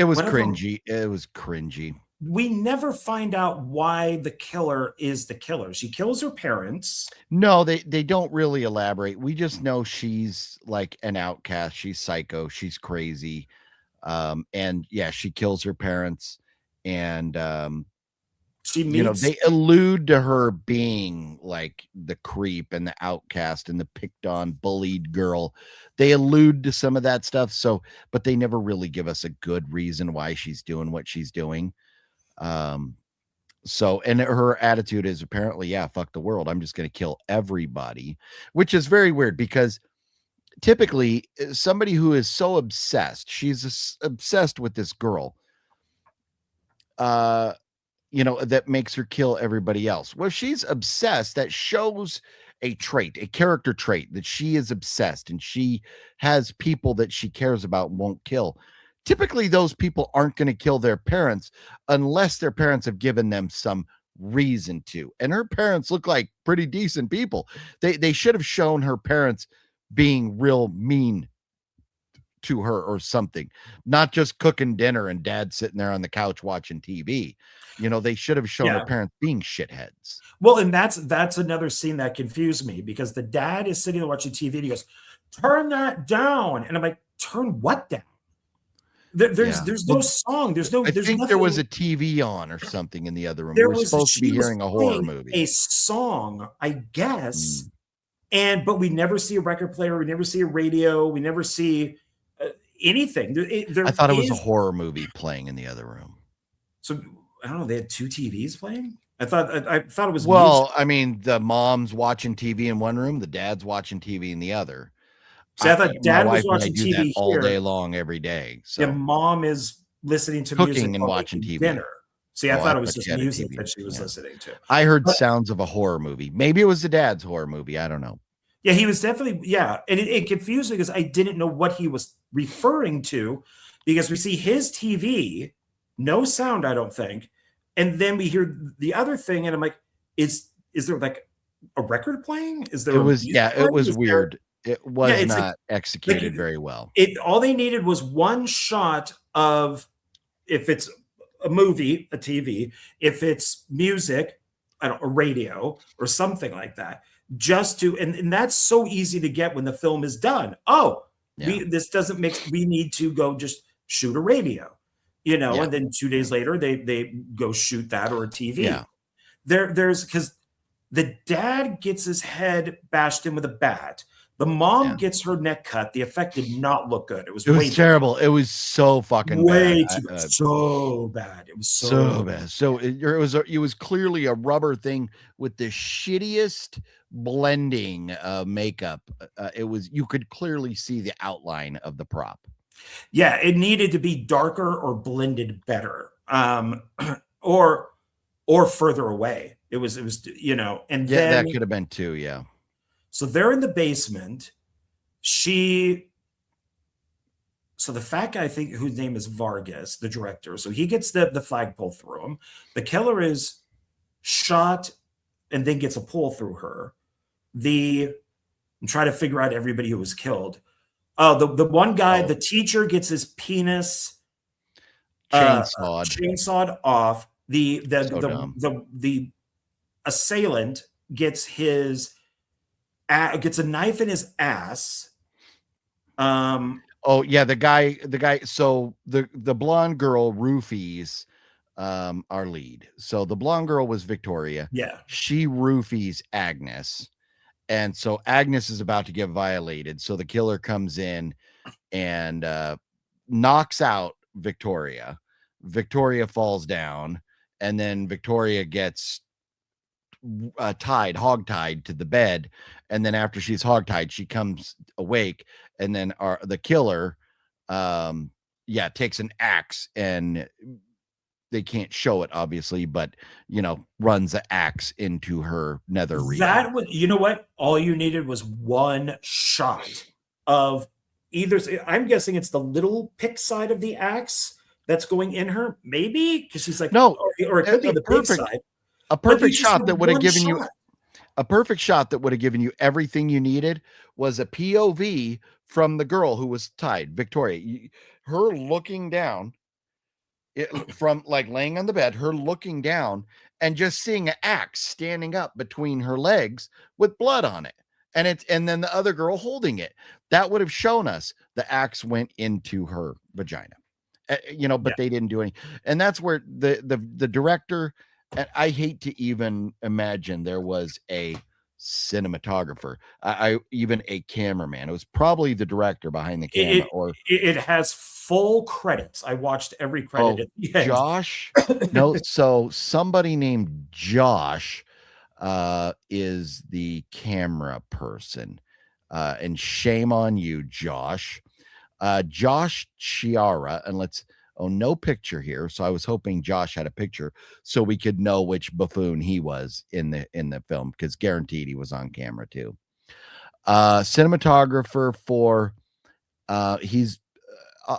was cringy. It was cringy. we never find out why the killer is the killer. She kills her parents. No, they don't really elaborate. We just know she's like an outcast. She's psycho. She's crazy. And yeah, she kills her parents. And She you know, meets they allude to her being like the creep and the outcast and the picked on, bullied girl. They allude to some of that stuff. So, but they never really give us a good reason why she's doing what she's doing. So, and her attitude is apparently, yeah, fuck the world. I'm just going to kill everybody, which is very weird because typically somebody who is so obsessed, she's obsessed with this girl, you know, that makes her kill everybody else. Well, if she's obsessed, that shows a trait, a character trait that she is obsessed and she has people that she cares about and won't kill. Typically, those people aren't going to kill their parents unless their parents have given them some reason to. And her parents look like pretty decent people. They should have shown her parents being real mean to her or something, not just cooking dinner and dad sitting there on the couch watching TV. You know, they should have shown her Yeah. parents being shitheads. Well, and that's another scene that confused me because the dad is sitting there watching TV and he goes, "Turn that down," and I'm like, "Turn what down?" There's no Well, song. There's I there's think there was a nothing. TV on or something in the other room. There We're was supposed to be she was hearing a horror playing movie. a song, I guess, Mm. but we never see a record player. We never see a radio. We never see anything. There I thought it was a is horror movie playing in the other room. so I don't know. They had two TVs playing. I thought it was music. Well, I mean, the mom's watching TV in one room, the dad's watching TV in the other. See, I thought My dad was wife and I watching do that TV all day here. long, every day. Yeah, So mom is listening to music cooking and while watching making TV. dinner. See, I Oh, I thought it was thought just you had a music TV. that she was Yeah. listening to. I heard But sounds of a horror movie. Maybe it was the dad's horror movie. I don't know. yeah, he was definitely, yeah. And it confused me because I didn't know what he was referring to because we see his TV, no sound, I don't think. And then we hear the other thing, and I'm like, is there like a record playing? Is there It a was, music yeah, it playing? was Is there, weird. It yeah, was it's not like executed very well. it all they needed was one shot of, if it's a movie, a TV, if it's music, I don't, a radio or something like that, just to, and that's so easy to get when the film is done. Oh, Yeah. this doesn't make, we need to go just shoot a radio, you know, Yeah. and then 2 days later they go shoot that or a TV. Yeah. There's because the dad gets his head bashed in with a bat. The mom Yeah. gets her neck cut. The effect did not look good. It was It way was terrible. It was so fucking bad. way too so bad. It was So bad. So it was clearly a rubber thing with the shittiest blending makeup. It was, you could clearly see the outline of the prop. yeah. It needed to be darker or blended better, or further away. It was you know. And Yeah, then that could have been too. Yeah. so they're in the basement. So the fat guy, I think, whose name is Vargas, the director. So he gets the flagpole through him. The killer is shot and then gets a pole through her. I'm trying to figure out everybody who was killed. Oh, the one guy, the teacher, gets his penis chainsawed off. The assailant gets gets a knife in his ass. Oh yeah, the guy. So the blonde girl roofies our lead. So the blonde girl was Victoria. Yeah, she roofies Agnes, and so Agnes is about to get violated. So the killer comes in and knocks out Victoria. Victoria falls down, and then Victoria gets hog-tied to the bed, and then after she's hog-tied, she comes awake, and then the killer takes an axe, and they can't show it obviously, but you know, runs the axe into her nether region. That was, you know what, all you needed was one shot of either, I'm guessing it's the little pick side of the axe that's going in her, maybe, because she's like, no, or it could be the big side. A perfect shot that would have given you a perfect shot that would have given you everything you needed was a POV from the girl who was tied, Victoria. Her looking down, from like laying on the bed, her looking down and just seeing an axe standing up between her legs with blood on it. And then the other girl holding it. That would have shown us the axe went into her vagina. But they didn't do any. And that's where the director, and I hate to even imagine there was a cinematographer, I even a cameraman. It was probably the director behind the camera, it has full credits. I watched every credit at the end. Josh. No, so somebody named Josh is the camera person. And shame on you, Josh. Josh Chiara, and no picture here. So I was hoping Josh had a picture so we could know which buffoon he was in the film, because guaranteed he was on camera too. Cinematographer for he's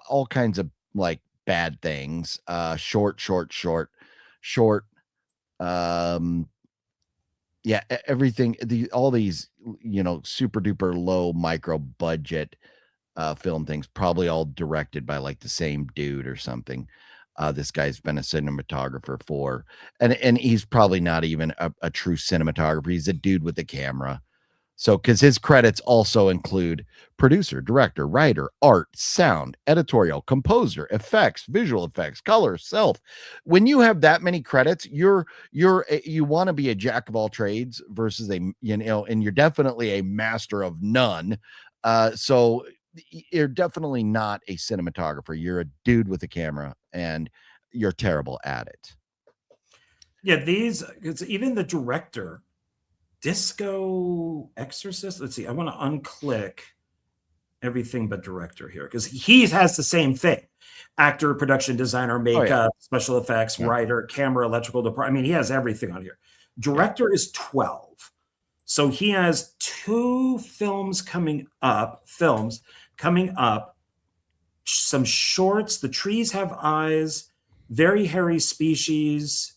all kinds of like bad things. Short. Everything. All these super duper low micro budget film things, probably all directed by like the same dude or something. This guy's been a cinematographer for, and he's probably not even a true cinematographer. He's a dude with a camera. So, because his credits also include producer, director, writer, art, sound, editorial, composer, effects, visual effects, color, self. When you have that many credits, you want to be a jack of all trades versus and you're definitely a master of none. So you're definitely not a cinematographer. You're a dude with a camera, and you're terrible at it. Yeah, it's even the director, Disco Exorcist. Let's see. I want to unclick everything but director here, because he has the same thing: actor, production designer, makeup, special effects, writer, camera, electrical department. I mean, he has everything on here. Director is 12. So he has 2 films coming up, some shorts, The Trees Have Eyes, Very Hairy Species,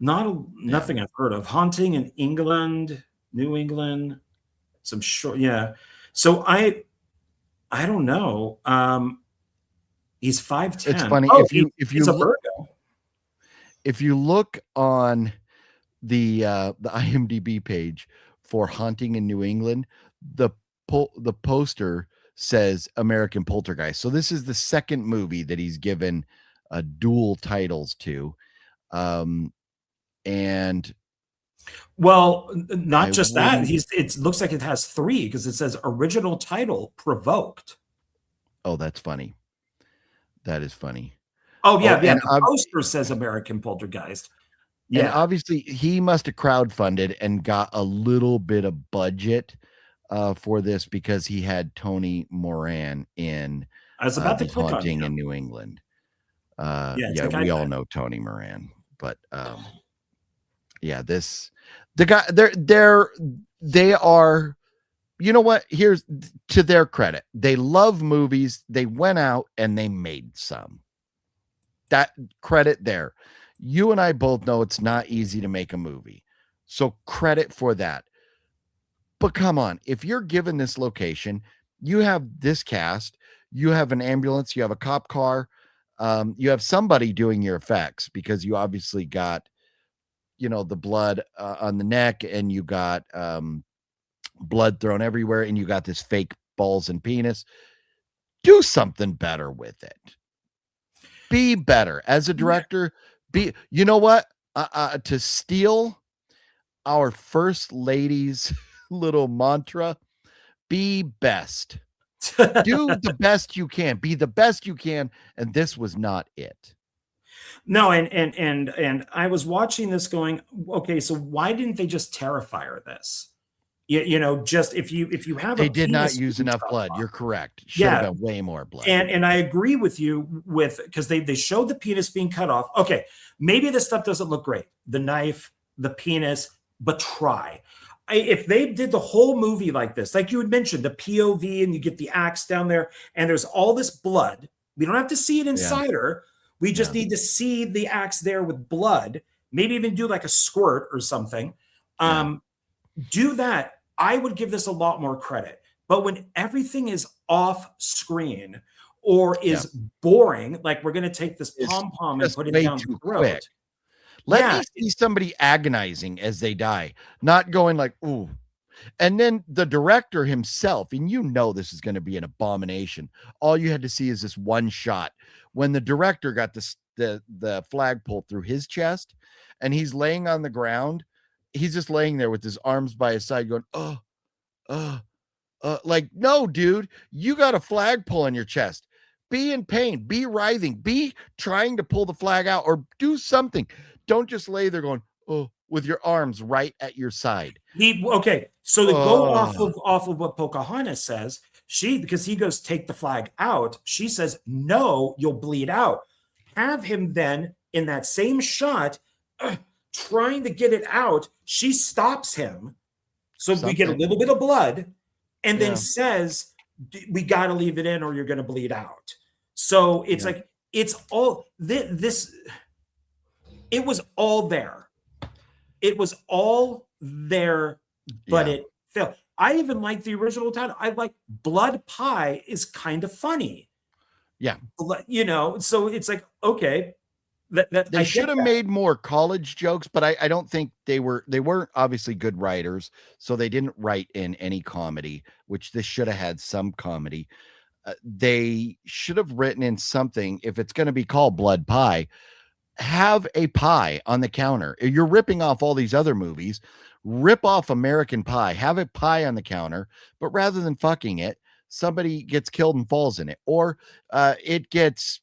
nothing I've heard of, Haunting in England, New England, some short, So I don't know. He's 5'10". It's funny if you look on the IMDb page for Haunting in New England, the poster says American Poltergeist. So this is the second movie that he's given dual titles to. And well, not just that, it looks like it has 3, because it says original title Provoked. Oh, that's funny. That is funny. Oh yeah, the poster says American Poltergeist. Yeah. And obviously he must have crowdfunded and got a little bit of budget for this, because he had Tony Moran in I was about to The click Haunting on in New England. We all know Tony Moran, but the guy, they are, you know what? Here's to their credit. They love movies. They went out and they made some. That credit there. You and I both know it's not easy to make a movie. So credit for that. But come on, if you're given this location, you have this cast, you have an ambulance, you have a cop car, you have somebody doing your effects, because you obviously got, the blood on the neck, and you got blood thrown everywhere, and you got this fake balls and penis. Do something better with it. Be better as a director. You know what? To steal our first lady's little mantra, be best. Do the best you can. Be the best you can. And this was not it. No, and I was watching this going, okay, so why didn't they just Terrifier this? Just if you have they did not use enough blood. You're correct. Should have been way more blood. And I agree with you because they showed the penis being cut off. Okay, maybe this stuff doesn't look great. The knife, the penis, but try. If they did the whole movie like this, like you had mentioned, the POV, and you get the axe down there, and there's all this blood. We don't have to see it inside her. We just need to see the axe there with blood. Maybe even do like a squirt or something. Do that. I would give this a lot more credit. But when everything is off screen, or is boring. Like, we're going to take this It's pom-pom and just put it way down too the throat. quick. Let me see somebody agonizing as they die, not going like, ooh. And then the director himself, and you know this is going to be an abomination. All you had to see is this one shot when the director got the flagpole through his chest, and he's laying on the ground. He's just laying there with his arms by his side, going, like, no, dude, you got a flagpole in your chest. Be in pain, be writhing, be trying to pull the flag out, or do something. Don't just lay there going, oh, with your arms right at your side. So to go off of what Pocahontas says, because he goes, take the flag out, she says, no, you'll bleed out. Have him then in that same shot trying to get it out. She stops him, so we get a little bit of blood, and then says, we got to leave it in or you're going to bleed out. So it's like, it's all this. It was all there. It was all there, but it failed. I even like the original title. I like Blood Pie is kind of funny. Yeah. So it's like, okay. They should have made more college jokes, but I don't think they weren't obviously good writers, so they didn't write in any comedy, which this should have had some comedy. They should have written in something. If it's going to be called Blood Pie, have a pie on the counter. You're ripping off all these other movies. Rip off American Pie, have a pie on the counter, but rather than fucking it, somebody gets killed and falls in it, or it gets,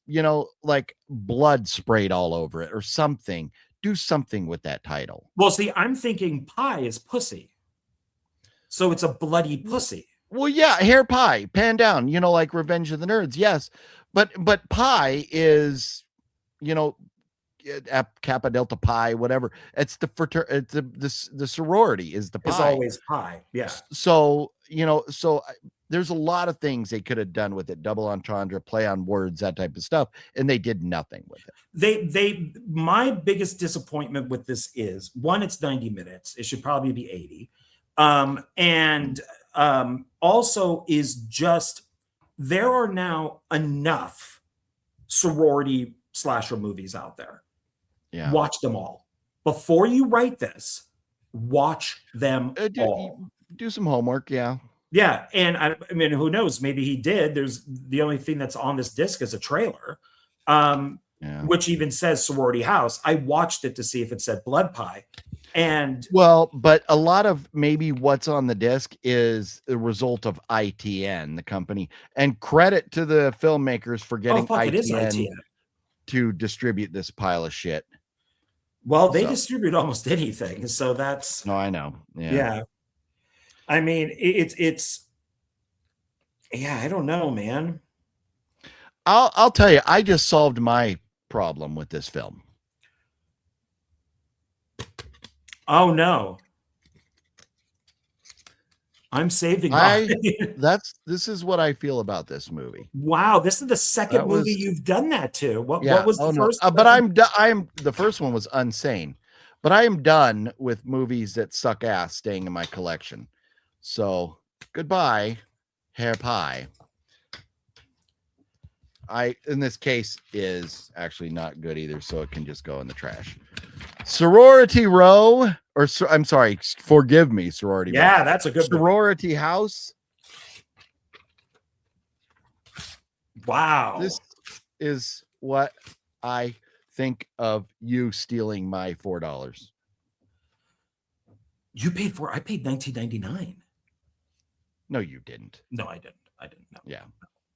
like blood sprayed all over it or something. Do something with that title. Well, see, I'm thinking pie is pussy. So it's a bloody pussy. Well, yeah, hair pie, pan down, like Revenge of the Nerds. Yes. But pie is, Kappa Delta Pi, whatever. It's the sorority is the pie. It's always pie. Yeah. So, there's a lot of things they could have done with it. Double entendre, play on words, that type of stuff. And they did nothing with it. My biggest disappointment with this is, one, it's 90 minutes. It should probably be 80. Also is just, there are now enough sorority slasher movies out there. Yeah. Watch them all. Before you write this, watch them all. Do some homework. Yeah. Yeah. And I mean, who knows? Maybe he did. There's the only thing that's on this disc is a trailer, which even says Sorority House. I watched it to see if it said Blood Pie. But a lot of maybe what's on the disc is the result of ITN, the company, and credit to the filmmakers for getting ITN to distribute this pile of shit. Well, they distribute almost anything, so that's. No, I know. Yeah. I mean, it's. Yeah, I don't know, man. I'll tell you, I just solved my problem with this film. Oh no. I'm saving this is what I feel about this movie. Wow, this is the second movie you've done that to. What was the first? But I'm the first one was Unsane, but I am done with movies that suck ass staying in my collection. So goodbye, hair pie. In this case is actually not good either, so it can just go in the trash. Sorority Row, I'm sorry, forgive me, Sorority Row. Yeah, that's a good Sorority House. Wow. This is what I think of you stealing my $4. You paid I paid $19.99. No, you didn't. No, I didn't. No. Yeah.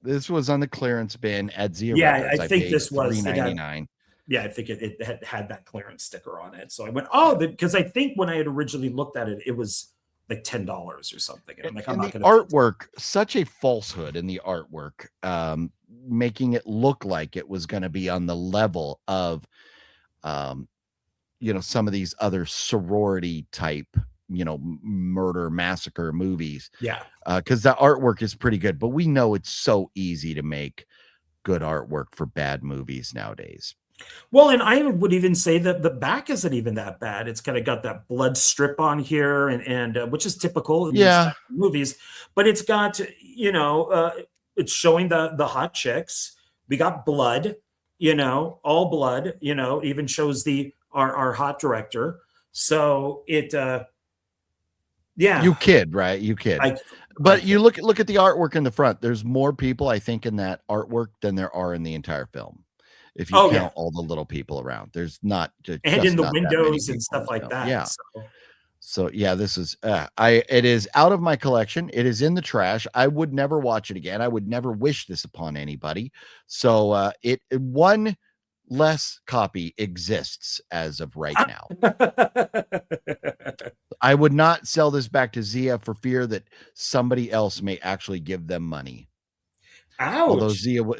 This was on the clearance bin at Zero. Yeah, I think this was $3.99. Yeah, I think it had that clearance sticker on it. So I went, because I think when I had originally looked at it, it was like $10 or something. And I'm like, I'm not going to. Artwork, such a falsehood in the artwork, making it look like it was going to be on the level of, some of these other sorority type, murder massacre movies. Yeah. Because the artwork is pretty good, but we know it's so easy to make good artwork for bad movies nowadays. Well, and I would even say that the back isn't even that bad. It's kind of got that blood strip on here, and which is typical in these movies. But it's got, it's showing the hot chicks. We got blood, all blood. Even shows our hot director. So it, yeah. You kid, right? You kid. But you look at the artwork in the front. There's more people, I think, in that artwork than there are in the entire film. If you count all the little people around, there's not just in the not windows and stuff like that. Yeah. So yeah, this is it is out of my collection. It is in the trash. I would never watch it again. I would never wish this upon anybody. So one less copy exists as of right now. I would not sell this back to Zia for fear that somebody else may actually give them money. Ouch. Although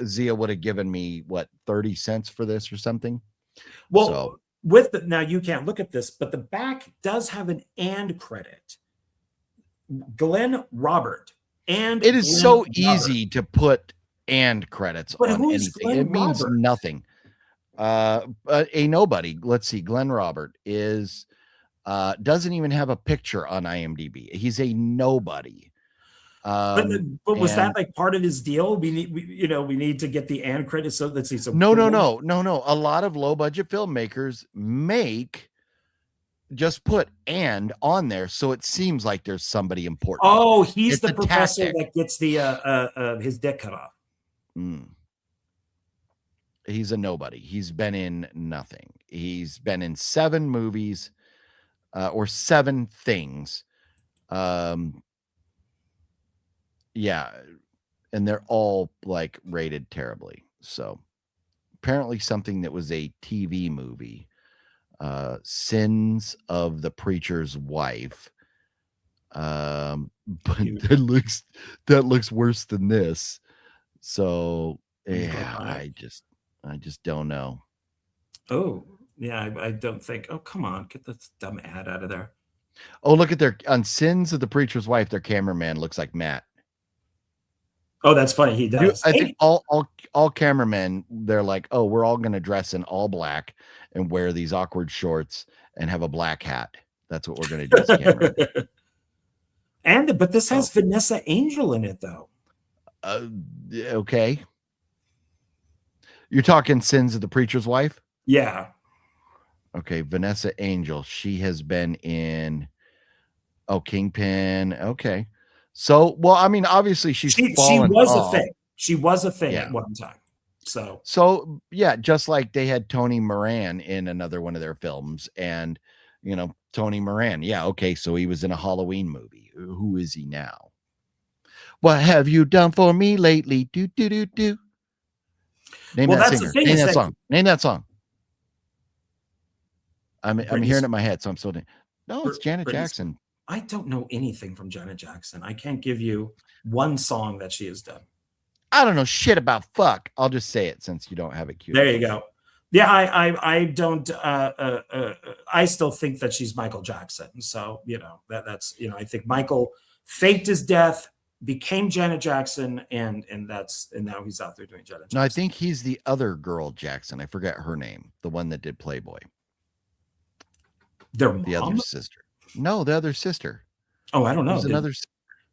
Zia would have given me what 30 cents for this or something. Well, now you can't look at this, but the back does have an "and" credit. Glenn Robert and it is Glenn so Robert. Easy to put "and" credits on anything. Glenn it means Robert? Nothing. A nobody. Let's see. Glenn Robert is doesn't even have a picture on IMDb. He's a nobody. But was that like part of his deal? We need to get the "and" credit. So let's see. So no. A lot of low budget filmmakers just put "and" on there, so it seems like there's somebody important. Oh, he's the professor that gets the his dick cut off. He's a nobody. He's been in nothing. He's been in 7 movies or 7 things. Yeah, and they're all like rated terribly. So apparently something that was a TV movie, Sins of the Preacher's Wife. But that looks worse than this. So yeah, I just don't know. Oh, yeah, I don't think. Oh, come on, get this dumb ad out of there. Oh, look at on Sins of the Preacher's Wife, their cameraman looks like Matt. Oh, that's funny. He does. I think all cameramen, they're like, oh, we're all going to dress in all black and wear these awkward shorts and have a black hat. That's what we're going to do as cameramen. But this has Vanessa Angel in it, though. Okay. You're talking Sins of the Preacher's Wife? Yeah. Okay, Vanessa Angel. She has been in Kingpin. Okay. So, well, I mean, obviously she was a thing. She was a thing at one time. So yeah, just like they had Tony Moran in another one of their films, and Tony Moran. Yeah, okay, so he was in a Halloween movie. Who is he now? What have you done for me lately? Do do do do. Name that singer. Name that song. Name that song. I'm hearing it in my head, so I'm still. No, it's Janet Jackson. I don't know anything from Janet Jackson. I can't give you one song that she has done. I don't know shit about fuck. I'll just say it since you don't have it queued. There you go. Yeah, I don't. I still think that she's Michael Jackson. So that's I think Michael faked his death, became Janet Jackson, and now he's out there doing Janet Jackson. No, I think he's the other girl Jackson. I forget her name. The one that did Playboy. Their mom? The other sister. No, the other sister. Oh, I don't know. Another.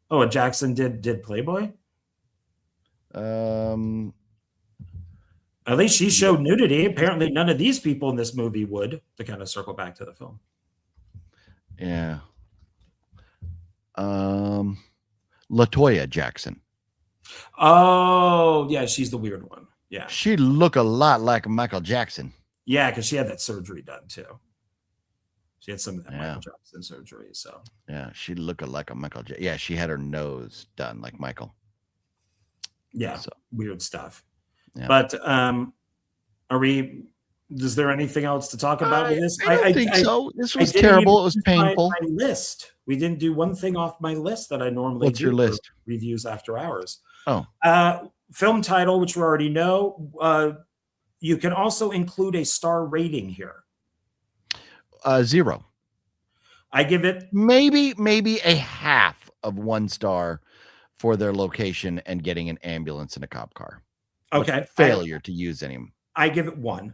Oh, a Jackson did Playboy. At least she showed nudity. Apparently, none of these people in this movie would. To kind of circle back to the film. Yeah. LaToya Jackson. Oh, yeah, she's the weird one. Yeah. She look a lot like Michael Jackson. Yeah, because she had that surgery done too. She had some of that Michael Jackson surgery. So yeah, she looked like a Michael. Yeah, she had her nose done like Michael. Yeah, so weird stuff. Yeah. But is there anything else to talk about with this? I don't think so. This was terrible. It was painful. My list. We didn't do one thing off my list that I normally do. What's your list? Reviews after hours. Oh. Film title, which we already know. You can also include a star rating here. 0. I give it maybe a half of 1 star for their location and getting an ambulance in a cop car. Okay. Failure to use any. I give it 1.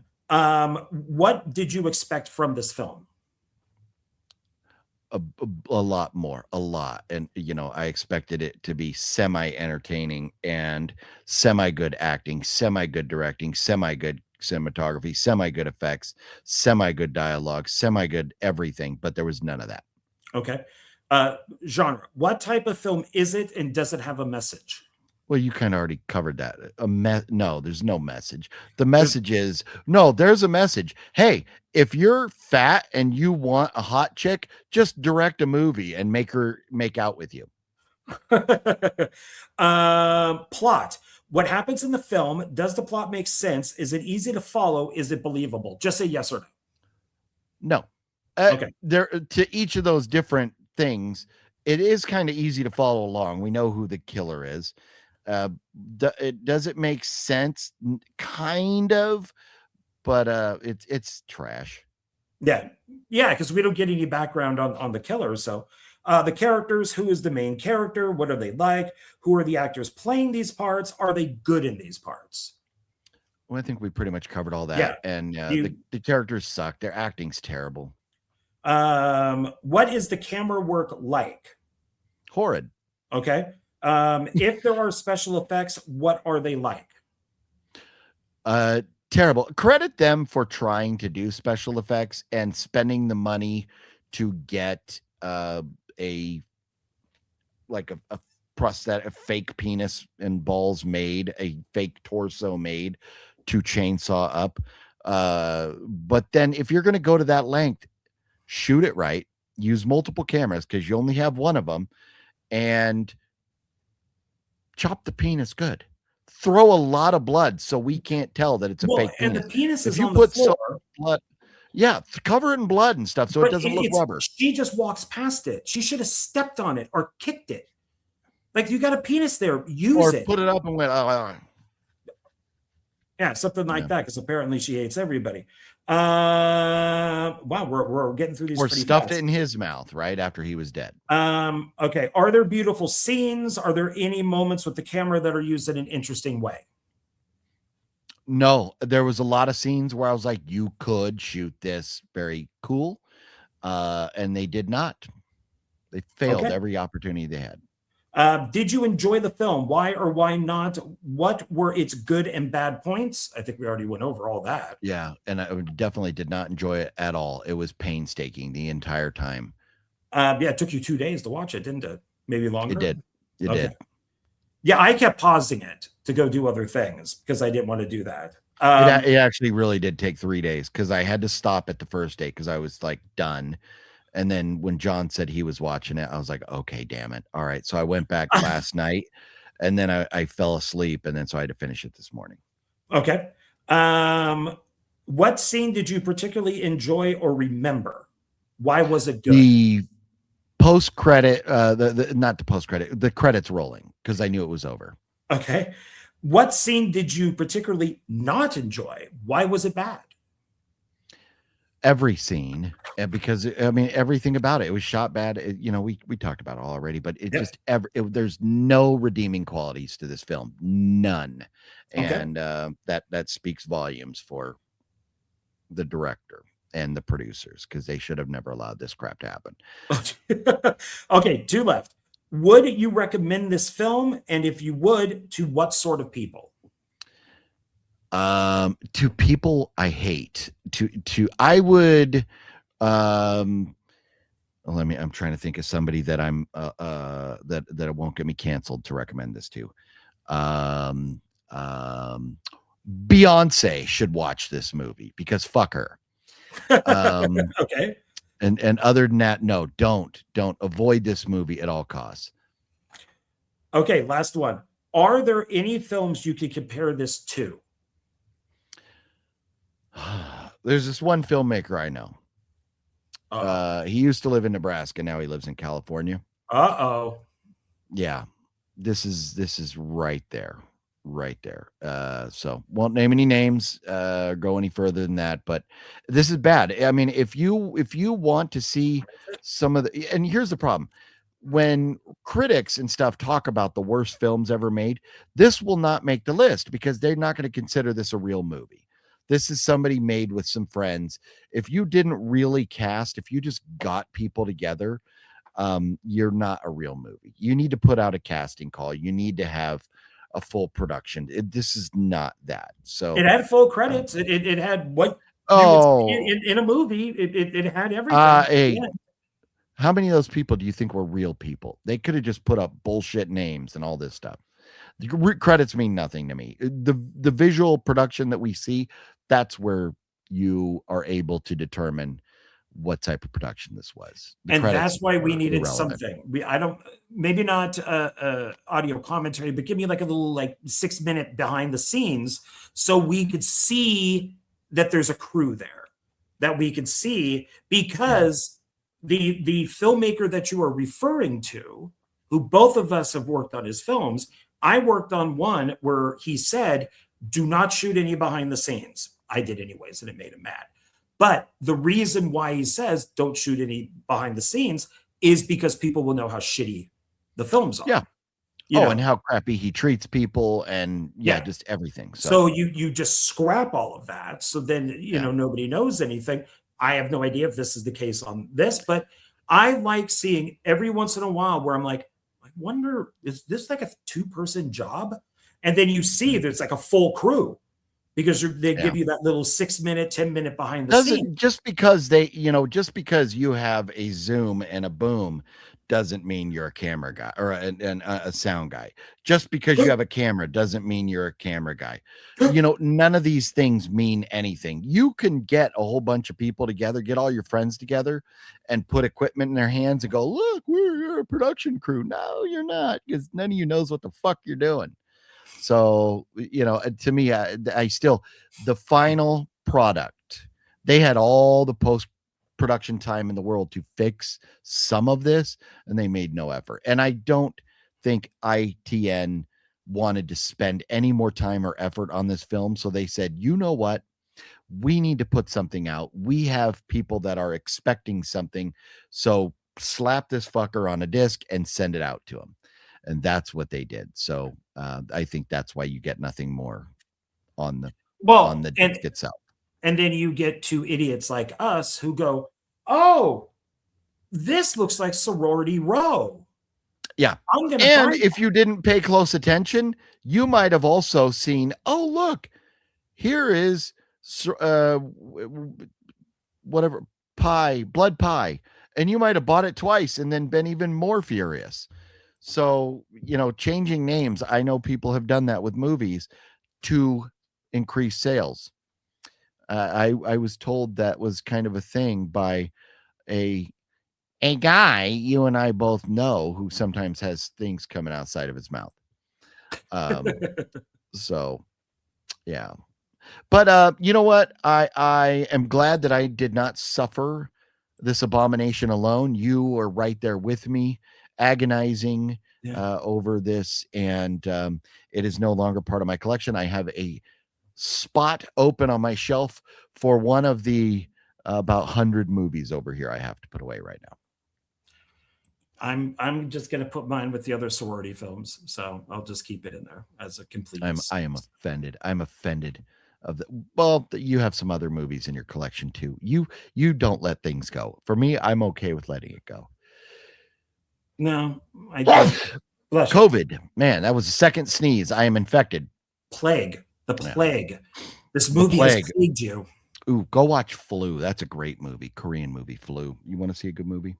What did you expect from this film? a lot more, a lot. And, I expected it to be semi-entertaining and semi-good acting, semi-good directing, semi-good cinematography, semi-good effects, semi-good dialogue, semi-good everything, but there was none of that. Okay. Genre. What type of film is it, and does it have a message? Well, you kind of already covered that. No, there's no message. The There's message is no, there's a message. Hey, if you're fat and you want a hot chick, just direct a movie and make her make out with you. Plot. What happens in the film? Does the plot make sense? Is it easy to follow? Is it believable? Just say yes or no. No. Okay. There to each of those different things, it is kind of easy to follow along. We know who the killer is. Does it make sense? Kind of, but it's trash. Yeah. Yeah, because we don't get any background on the killer. So the characters, who is the main character? What are they like? Who are the actors playing these parts? Are they good in these parts? Well, I think we pretty much covered all Yeah. that. And You, the characters suck. Their acting's terrible. what is the camera work like? Horrid. Okay. If there are special effects, what are they like? Terrible. Credit them for trying to do special effects and spending the money to get a prosthetic, a fake penis and balls made, a fake torso made to chainsaw up. But then if you're going to go to that length, shoot it right, use multiple cameras because you only have one of them, and chop the penis good. Throw a lot of blood so we can't tell that it's a fake And penis. the penis If is you on the put floor. so blood, yeah, cover it in blood and stuff so it doesn't look rubber. She just walks past it. She should have stepped on it or kicked it. Like, you got a penis there, use it. Put it up and went, Yeah, something like that, because apparently she hates everybody. Wow, we're getting through these or pretty stuffed fast. it in his mouth right after he was dead. Okay. Are there beautiful scenes? Are there any moments with the camera that are used in an interesting way? No, there was a lot of scenes where I was like, you could shoot this very cool. And they did not. They failed every opportunity they had. Did you enjoy the film? Why or why not? What were its good and bad points? I think we already went over all that. Yeah, and I definitely did not enjoy it at all. It was painstaking the entire time. Yeah, it took you 2 days to watch it, didn't it? Maybe longer? It did. It did. Yeah, I kept pausing it to go do other things because I didn't want to do that. It actually really did take 3 days because I had to stop it the first day because I was like done. And then when John said he was watching it, I was like, okay, damn it. All right. So I went back last night and then I fell asleep. And then so I had to finish it this morning. Okay. What scene did you particularly enjoy or remember? Why was it good? The post credit, not the post credit, the credits rolling because I knew it was over. Okay. What scene did you particularly not enjoy? Why was it bad? Every scene, because I mean everything about it. It was shot bad. We talked about it all already, but it just there's no redeeming qualities to this film, none, and that speaks volumes for the director and the producers because they should have never allowed this crap to happen. Okay, 2 left. Would you recommend this film? And if you would, to what sort of people? To people I hate. I would I'm trying to think of somebody that I'm that won't get me canceled to recommend this to. Beyonce should watch this movie because fuck her. Okay. And other than that, no, don't avoid this movie at all costs. Okay, last one. Are there any films you could compare this to? There's this one filmmaker I know. He used to live in Nebraska. Now he lives in California. Uh-oh. Yeah, this is right there. So won't name any names, go any further than that, but this is bad. I mean, if you want to see some of the, and here's the problem. When critics and stuff talk about the worst films ever made, this will not make the list because they're not going to consider this a real movie. This is somebody made with some friends. If you didn't really cast, if you just got people together, you're not a real movie. You need to put out a casting call. You need to have a full production. This is not that. So it had full credits. It had what you would see in a movie. It had everything. Hey, how many of those people do you think were real people? They could have just put up bullshit names and all this stuff. The credits mean nothing to me. The visual production that we see, that's where you are able to determine what type of production this was. And that's why we needed something. Maybe not audio commentary, but give me like a little 6-minute behind the scenes so we could see that there's a crew there, that we could see, because the filmmaker that you are referring to, who both of us have worked on his films, I worked on one where he said, do not shoot any behind the scenes. I did anyways, and it made him mad. But the reason why he says don't shoot any behind the scenes is because people will know how shitty the films are. Yeah. And how crappy he treats people, and just everything. So you just scrap all of that. So then, nobody knows anything. I have no idea if this is the case on this, but I like seeing every once in a while where I'm like, I wonder, is this like a 2-person job? And then you see there's like a full crew, because they give you that little 6-minute, 10-minute behind the scenes. Just because just because you have a zoom and a boom doesn't mean you're a camera guy or a sound guy. Just because you have a camera doesn't mean you're a camera guy. None of these things mean anything. You can get a whole bunch of people together, get all your friends together and put equipment in their hands and go, look, we're a production crew. No, you're not, because none of you knows what the fuck you're doing. So, to me, I still, the final product, they had all the post-production time in the world to fix some of this, and they made no effort. And I don't think ITN wanted to spend any more time or effort on this film. So they said, you know what? We need to put something out. We have people that are expecting something. So slap this fucker on a disc and send it out to them. And that's what they did. So I think that's why you get nothing more on the disc itself. And then you get 2 idiots like us who go, oh, this looks like Sorority Row. Yeah. And if you didn't pay close attention, you might have also seen, oh, look, here is whatever blood pie. And you might have bought it twice and then been even more furious. So, changing names, I know people have done that with movies to increase sales. I was told that was kind of a thing by a guy you and I both know who sometimes has things coming outside of his mouth. So, yeah. But you know what? I am glad that I did not suffer this abomination alone. You were right there with me, agonizing over this, and it is no longer part of my collection. I have a spot open on my shelf for one of the about 100 movies over here I have to put away right now. I'm just going to put mine with the other sorority films, so I'll just keep it in there as a complete. I am offended. I'm offended of the. Well, you have some other movies in your collection too. You don't let things go. For me, I'm okay with letting it go. No, I don't. COVID, man, that was the second sneeze. I am infected. Plague. The plague. Yeah. This movie has plagued you. Ooh, go watch Flu. That's a great movie. Korean movie, Flu. You want to see a good movie?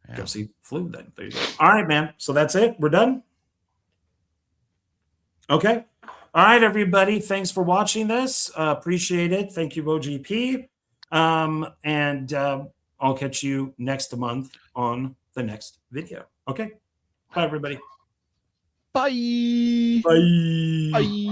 Yeah. Go see Flu then. There you go. All right, man. So that's it. We're done. Okay. All right, everybody. Thanks for watching this. Appreciate it. Thank you, OGP. And I'll catch you next month on the next video. Okay. Bye, everybody. Bye. Bye. Bye.